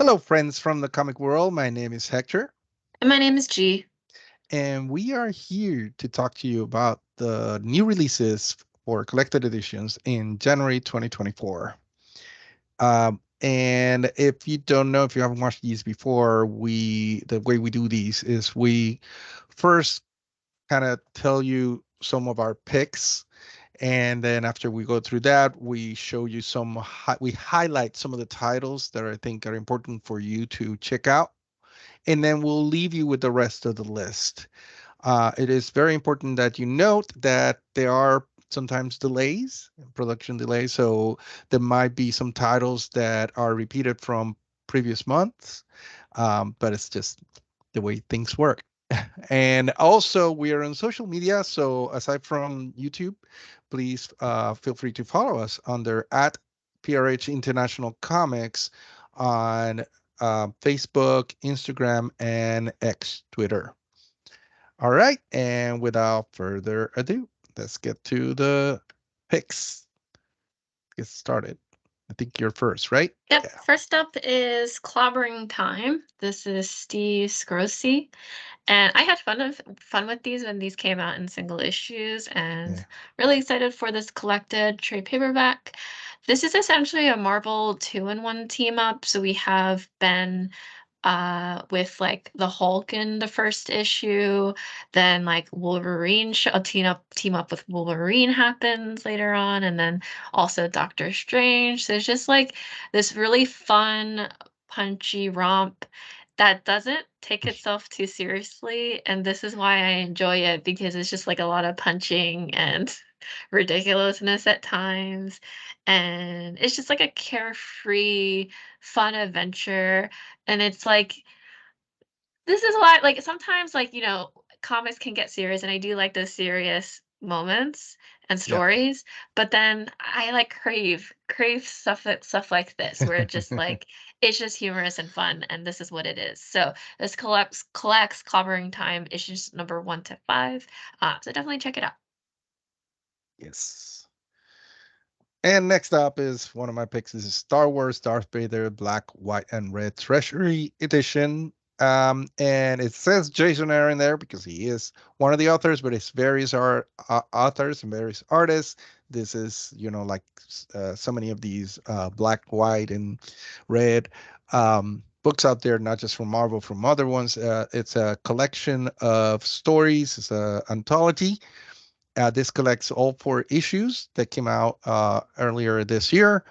Hello, friends from the comic world. My name is Hector, And my name is G. and we are here to talk to you about the new releases for collected editions in January 2024. And if you don't know, if you haven't watched these before, the way we do these is we first kind of tell you some of our picks, and then after we go through that, we show you we highlight some of the titles that I think are important for you to check out, and then we'll leave you with the rest of the list. It is very important that you note that there are sometimes delays, production delays. So there might be some titles that are repeated from previous months, but it's just the way things work. And also, we are on social media. So aside from YouTube, please feel free to follow us under at PRH International Comics on Facebook, Instagram, and X Twitter. All right. And without further ado, let's get to the picks. Get started. I think you're first, right? Yep, Yeah. first up is Clobbering Time. This is Steve Scrosi. And I had fun with these when these came out in single issues and Yeah. really excited for this collected trade paperback. This is essentially a Marvel two-in-one team up. So we have Ben with like the Hulk in the first issue, then like Wolverine a team up with Wolverine happens later on, and then also Doctor Strange. So it's just like this really fun, punchy romp that doesn't take itself too seriously, and this is why I enjoy it because it's just like a lot of punching and ridiculousness at times, and it's just like a carefree, fun adventure. And it's like this is why, like, sometimes, like, comics can get serious, and I do like those serious moments and Yeah. stories, but then I, like, crave stuff like this, where it just, like, it's just humorous and fun, and this is what it is. So, this collects Clobbering Time issues number 1 to 5, so definitely check it out. Yes. And next up is one of my picks is Star Wars Darth Vader Black, White, and Red Treasury Edition. And it says Jason Aaron there because he is one of the authors, but it's various authors and various artists. This is, like so many of these black, white, and red books out there, not just from Marvel, from other ones. It's a collection of stories, it's an anthology. This collects all four issues that came out earlier this year,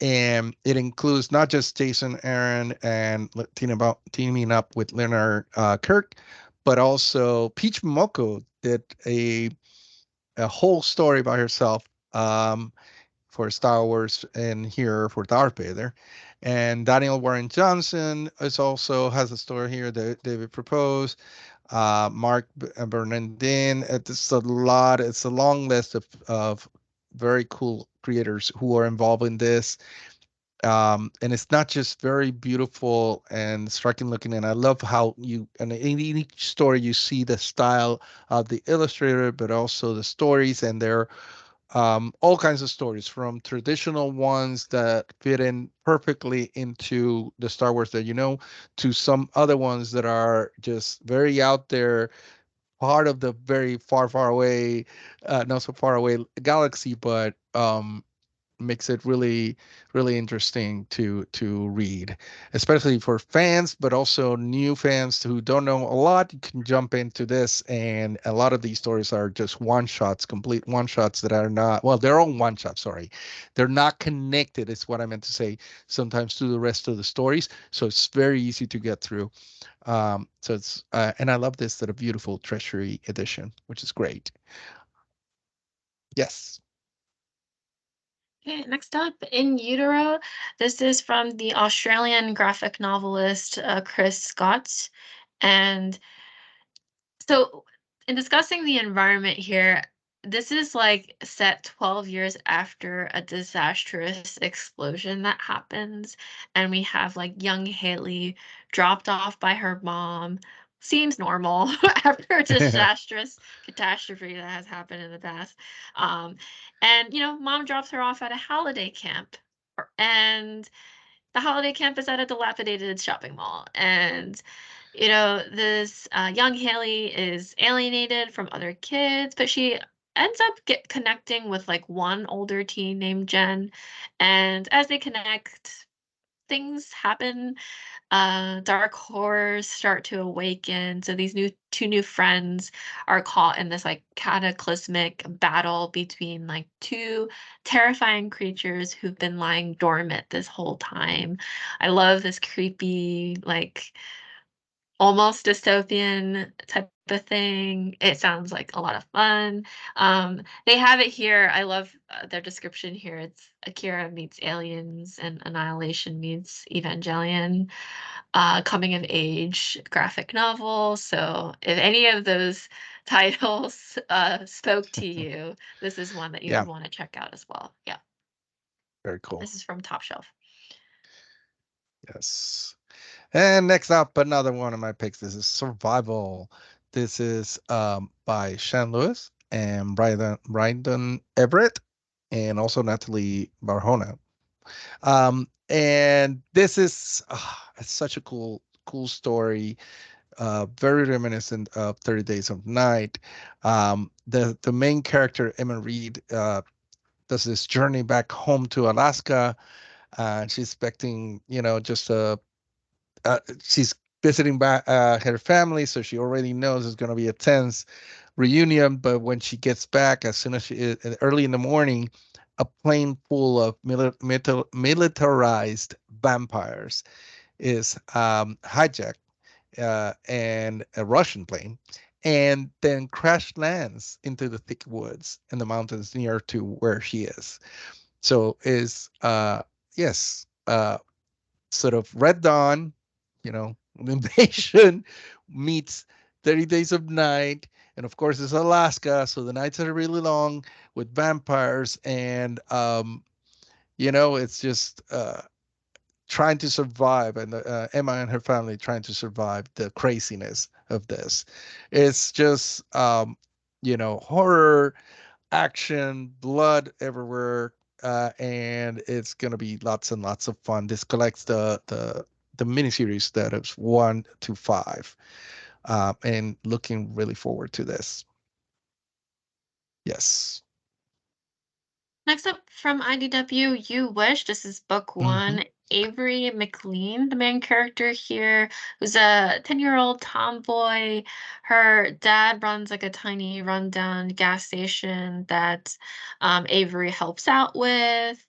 and it includes not just Jason Aaron and teaming up with Leonard Kirk, but also Peach Momoko did a whole story by herself for Star Wars and here for Darth Vader. And Daniel Warren Johnson is also has a story here that David proposed. Mark Bernardin. It's a long list of very cool creators who are involved in this. And it's not just very beautiful and striking looking. And I love how and in each story, you see the style of the illustrator, but also the stories. And they're all kinds of stories from traditional ones that fit in perfectly into the Star Wars that to some other ones that are just very out there, part of the very far, far away, not so far away galaxy, but makes it really, really interesting to read, especially for fans, but also new fans who don't know a lot. You can jump into this, and a lot of these stories are just one shots, complete one shots that are not well. They're all one shots. Sorry, they're not connected. Is what I meant to say. Sometimes to the rest of the stories, so it's very easy to get through. So it's and I love this that a beautiful treasury edition, which is great. Yes. Okay, next up, In Utero. This is from the Australian graphic novelist Chris Scott. And so, in discussing the environment here, this is like set 12 years after a disastrous explosion that happens. And we have like young Haley dropped off by her mom. Seems normal after a disastrous catastrophe that has happened in the past. Um, and, mom drops her off at a holiday camp. And the holiday camp is at a dilapidated shopping mall, and this young Haley is alienated from other kids, but she ends up get connecting with like one older teen named Jen, and as they connect, things happen. Dark horrors start to awaken. So these two new friends are caught in this like cataclysmic battle between like two terrifying creatures who've been lying dormant this whole time. I love this creepy, like almost dystopian type of thing. It sounds like a lot of fun. They have it here. I love their description here. It's Akira meets Aliens and Annihilation meets Evangelion, coming of age graphic novel. So if any of those titles spoke to you, this is one that you would Yeah, want to check out as well. Yeah, very cool. this is from Top Shelf. Yes. And next up, another one of my picks. This is Survival. This is by Shan Lewis and Brydon Everett, and also Natalie Barhona. And this is it's such a cool story. Very reminiscent of 30 Days of Night. The main character, Emma Reed, does this journey back home to Alaska. And she's expecting, just she's visiting back her family, so she already knows it's going to be a tense reunion. But when she gets back, as soon as early in the morning, a plane full of militarized vampires is hijacked, and a Russian plane, and then crash lands into the thick woods in the mountains near to where she is. So is yes, sort of Red Dawn, invasion meets 30 Days of Night. And of course, it's Alaska, so the nights are really long with vampires. And, it's just trying to survive, and Emma and her family trying to survive the craziness of this. It's just, horror, action, blood everywhere, and it's gonna be lots and lots of fun. This collects the miniseries that is 1 to 5, and looking really forward to this. Yes. Next up from IDW, You Wish. This is book Hmm. one. Avery McLean, the main character here, who's a 10-year-old tomboy. Her dad runs like a tiny rundown gas station that Avery helps out with.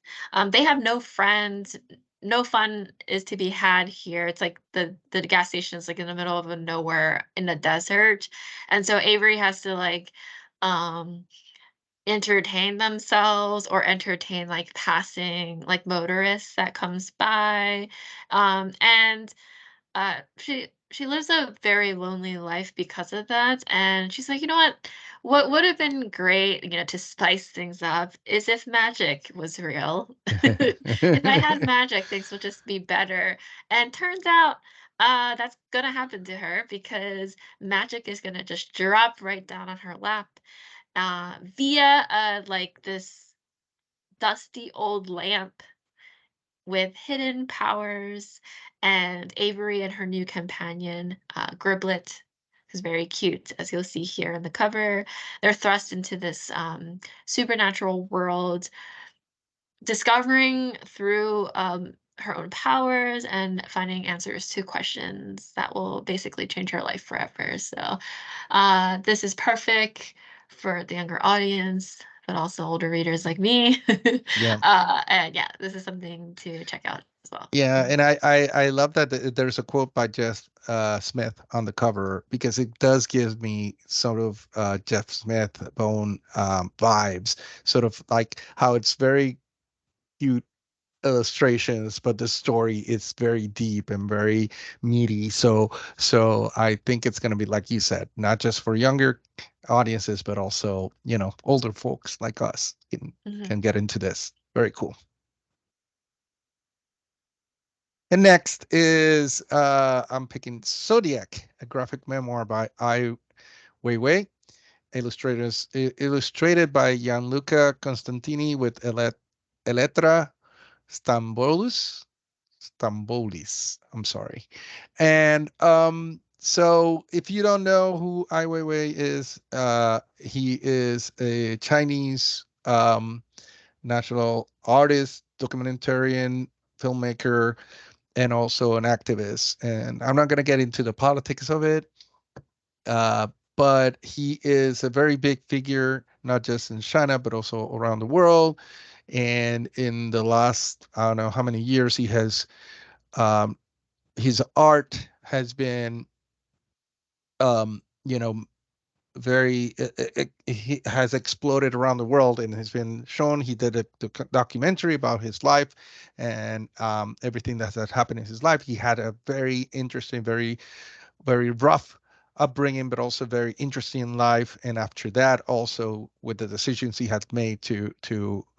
They have no friends. No fun is to be had here. It's like the gas station is like in the middle of a nowhere in the desert. And so Avery has to like um entertain themselves or entertain, like, passing, like, motorists that comes by, and, she lives a very lonely life because of that, and she's like, "You know what? What would have been great, to spice things up is if magic was real. If I had magic, things would just be better." And turns out, that's gonna happen to her because magic is gonna just drop right down on her lap, via like this dusty old lamp with hidden powers. And Avery and her new companion, Griblet, who's very cute, as you'll see here in the cover, they're thrust into this supernatural world, discovering through her own powers and finding answers to questions that will basically change her life forever. So, this is perfect for the younger audience, but also older readers like me. Yeah. And yeah, this is something to check out as well. Yeah, Mhm. and I love that there's a quote by Jeff Smith on the cover, because it does give me sort of Jeff Smith bone vibes, sort of like how it's very cute illustrations, but the story is very deep and very meaty. So I think it's going to be, like you said, not just for younger audiences, but also, older folks like us can Mhm. get into this. Very cool. And next is I'm picking Zodiac, a graphic memoir by Ai Weiwei, illustrated by Gianluca Constantini with Elettra Stambolus. Stambolis. I'm sorry. And so if you don't know who Ai Weiwei is, he is a Chinese national artist, documentarian, filmmaker, and also an activist. And I'm not going to get into the politics of it, uh, but he is a very big figure, not just in China, but also around the world. And in the last, I don't know how many years, um, his art has been, you know, he has exploded around the world and has been shown. He did a documentary about his life and everything that had happened in his life. He had a very interesting, very rough upbringing, but also very interesting life. And after that, also with the decisions he had made to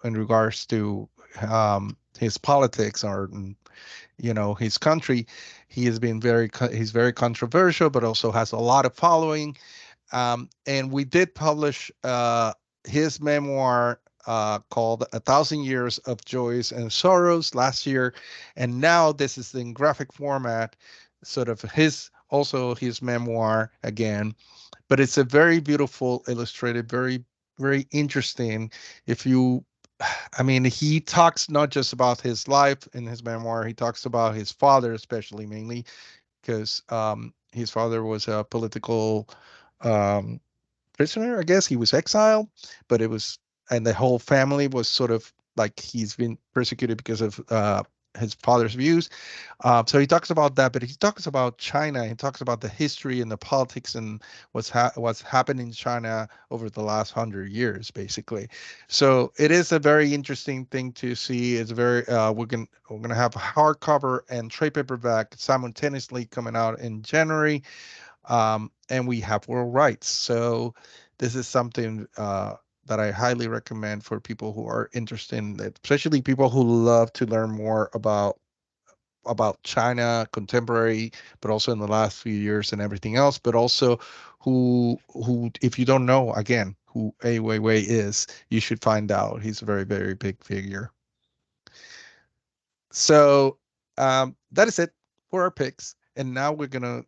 in regards to his politics or his country, he has been he's very controversial, but also has a lot of following. And we did publish his memoir called A Thousand Years of Joys and Sorrows last year. And now this is in graphic format, sort of his memoir again. But it's a very beautiful, illustrated, very, very interesting. If you, I mean, he talks not just about his life in his memoir, he talks about his father, especially mainly because his father was a political um, prisoner. I guess he was exiled, but and the whole family was sort of like he's been persecuted because of his father's views. So he talks about that, but he talks about China. He talks about the history and the politics and what's happened in China over the last 100 years, basically. So it is a very interesting thing to see. It's very we're gonna have hardcover and trade paperback simultaneously coming out in January, and we have world rights. So this is something that I highly recommend for people who are interested in it, especially people who love to learn more about China, contemporary, but also in the last few years and everything else, but also if you don't know, again, who Ai Weiwei is, you should find out. He's a very, very big figure. So that is it for our picks. And now we're gonna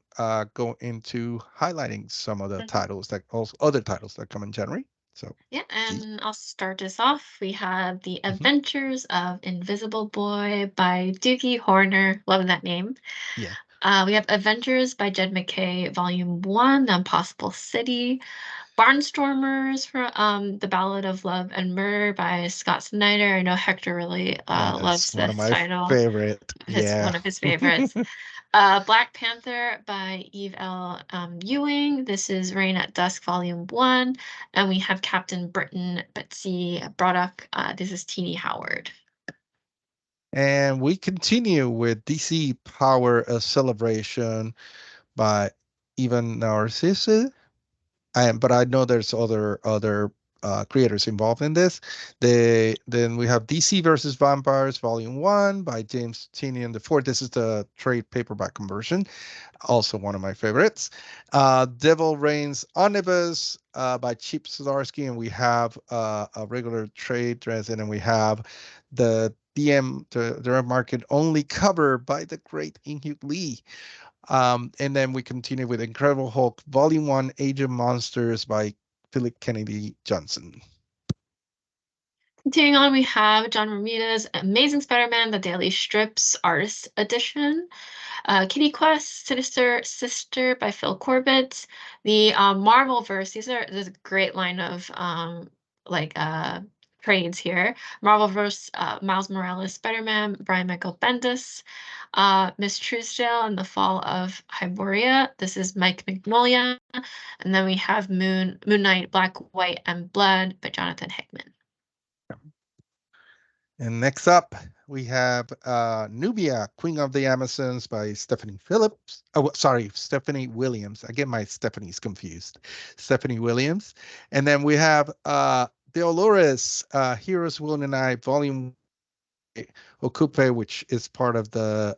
go into highlighting some of the Mhm. titles that also other titles that come in January. So, Yeah, G. and I'll start us off. We have The Mhm. Adventures of Invisible Boy by Doogie Horner. Love that name. Yeah, We have Adventures by Jed McKay, Volume 1, The Impossible City. Barnstormers for The Ballad of Love and Murder by Scott Snyder. I know Hector really yes, loves one of this my title. favorite. It's Yeah. one of his favorites. Black Panther by Eve L. Ewing. This is Rain at Dusk, Volume 1. And we have Captain Britain, Betsy Braddock. This is Teeny Howard. And we continue with DC Power a Celebration by Ivan Narcisse. But I know there's other creators involved in this. Then we have DC versus Vampires Volume 1 by James Tynion IV. This is the trade paperback conversion, also one of my favorites. Devil Reigns Omnibus by Chip Zdarsky, and we have a regular trade dress, and then we have the the market only cover by the great Inhyuk Lee. And then we continue with Incredible Hulk Volume 1 Age of Monsters by Philip Kennedy Johnson. Continuing on, we have John Romita's Amazing Spider-Man, The Daily Strips Artist Edition. Kitty Quest, Sinister Sister by Phil Corbett. The Marvel verse. There's a great line of like trades here. Marvel verse, Miles Morales, Spider-Man, Brian Michael Bendis, Miss Truesdale and the Fall of Hyboria. This is Mike Mignola. And then we have Moon Knight, Black, White, and Blood by Jonathan Hickman. And next up, we have Nubia, Queen of the Amazons by Stephanie Phillips. Oh, sorry, Stephanie Williams. I get my Stephanies confused. Stephanie Williams. And then we have Dolores, Heroes, Will and I, Volume Okupe, which is part of the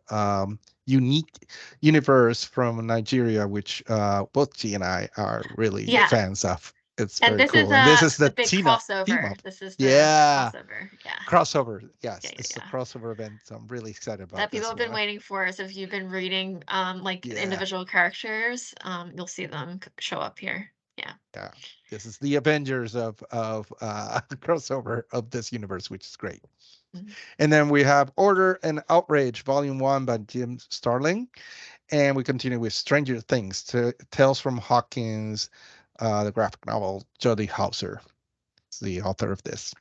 unique universe from Nigeria, which both G and I are really Yeah, fans of. It's And very this is cool. And this is the the big team crossover. up. This is the Yeah. crossover. Yeah. Crossover. Yeah, Yes. yeah, This is a yeah. crossover event. So I'm really excited That about people this have been one. waiting for. So if you've been reading like the Yeah. individual characters, you'll see them show up here. Yeah. Yeah. This is the Avengers of crossover of this universe, which is great. Mhm. And then we have Order and Outrage, Volume 1 by Jim Starling. And we continue with Stranger Things, Tales from Hawkins, the graphic novel, Jody Hauser is the author of this.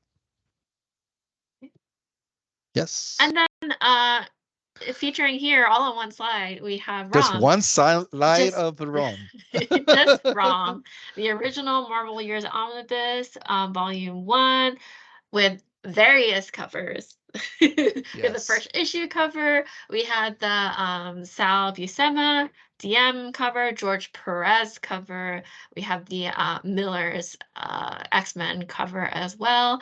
Yes. And then featuring here all on one slide, we have Just Rom. one light Just of the Rome. just Rom, the original Marvel Years Omnibus, Volume 1, with various covers. We have the Yes. first issue cover. We had the Sal Buscema DM cover, George Perez cover. We have the Miller's X-Men cover as well.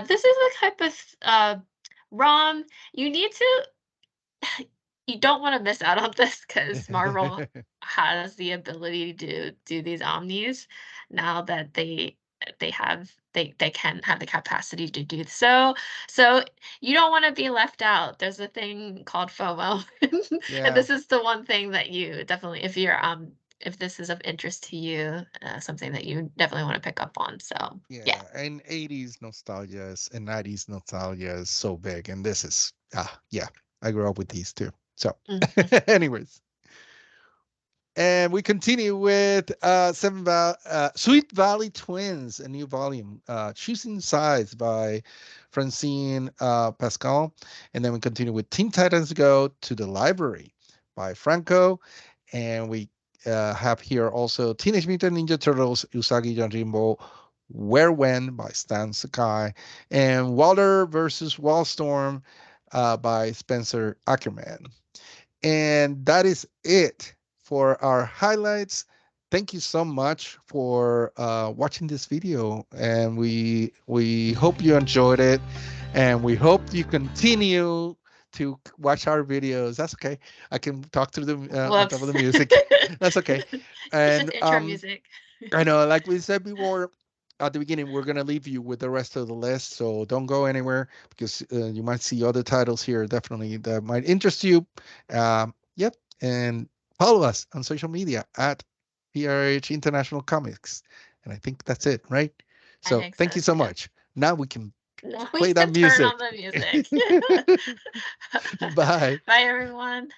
This is a type of ROM you need to you don't want to miss out on this because Marvel has the ability to do these omnis now that they can have the capacity to do so. So you don't want to be left out. There's a thing called FOMO, and Yeah. this is the one thing that you definitely, if this is of interest to you, something that you definitely want to pick up on. So yeah. Yeah. And 80s nostalgia and 90s nostalgia is so big. And this is, yeah, I grew up with these too. So, Mhm. anyways, and we continue with Sweet Valley Twins, a new volume, Choosing Sides by Francine Pascal. And then we continue with Teen Titans Go to the Library by Franco. And we have here also Teenage Mutant Ninja Turtles, Usagi Yojimbo, Where When by Stan Sakai, and Walter versus Wallstorm by Spencer Ackerman. And that is it for our highlights. Thank you so much for watching this video, and we hope you enjoyed it, and we hope you continue to watch our videos. That's okay. I can talk through the on top of Whoops. the music. That's okay. It's just And intro music. I know, like we said before at the beginning, we're gonna leave you with the rest of the list, so don't go anywhere because you might see other titles here definitely that might interest you. Yep, and follow us on social media at PRH International Comics, and I think that's it, right? I So think so thank you so too. much. Now we can Now we play that can turn music. on the music. Bye. Bye, everyone.